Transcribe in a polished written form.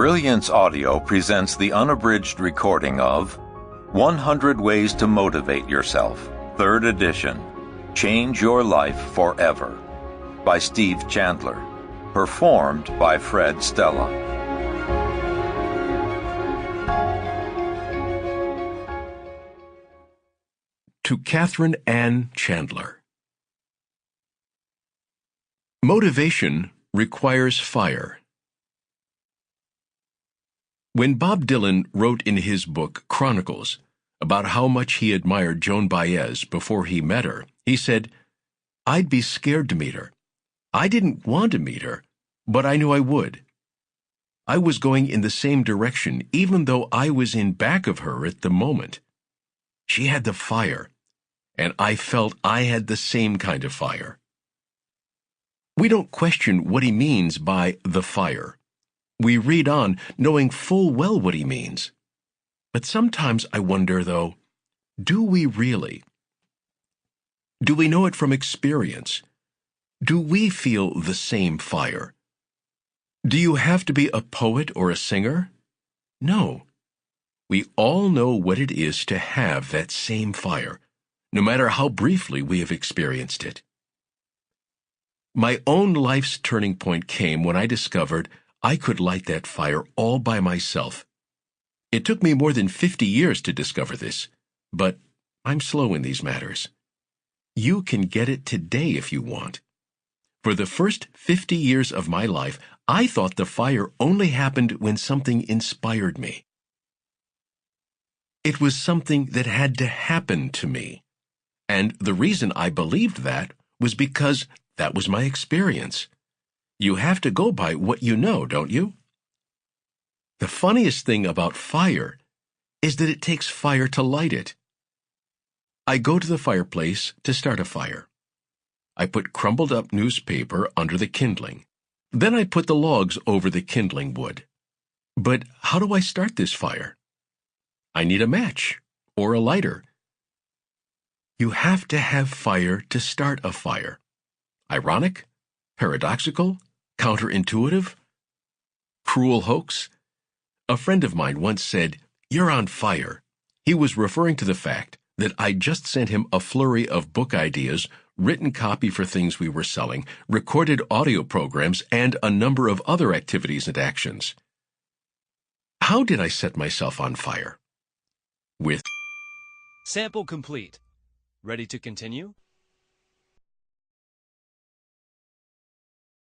Brilliance Audio presents the unabridged recording of 100 Ways to Motivate Yourself, 3rd edition, Change Your Life Forever, by Steve Chandler, performed by Fred Stella. To Catherine Ann Chandler. Motivation requires fire. When Bob Dylan wrote in his book Chronicles about how much he admired Joan Baez before he met her, he said, "I'd be scared to meet her. I didn't want to meet her, but I knew I would. I was going in the same direction even though I was in back of her at the moment. She had the fire, and I felt I had the same kind of fire." We don't question what he means by the fire. We read on, knowing full well what he means. But sometimes I wonder, though, do we really? Do we know it from experience? Do we feel the same fire? Do you have to be a poet or a singer? No. We all know what it is to have that same fire, no matter how briefly we have experienced it. My own life's turning point came when I discovered I could light that fire all by myself. It took me more than 50 years to discover this, but I'm slow in these matters. You can get it today if you want. For the first 50 years of my life, I thought the fire only happened when something inspired me. It was something that had to happen to me. And the reason I believed that was because that was my experience. You have to go by what you know, don't you? The funniest thing about fire is that it takes fire to light it. I go to the fireplace to start a fire. I put crumbled up newspaper under the kindling. Then I put the logs over the kindling wood. But how do I start this fire? I need a match or a lighter. You have to have fire to start a fire. Ironic? Paradoxical? Counterintuitive? Cruel hoax? A friend of mine once said, "You're on fire." He was referring to the fact that I'd just sent him a flurry of book ideas, written copy for things we were selling, recorded audio programs, and a number of other activities and actions. How did I set myself on fire? With Sample complete. Ready to continue?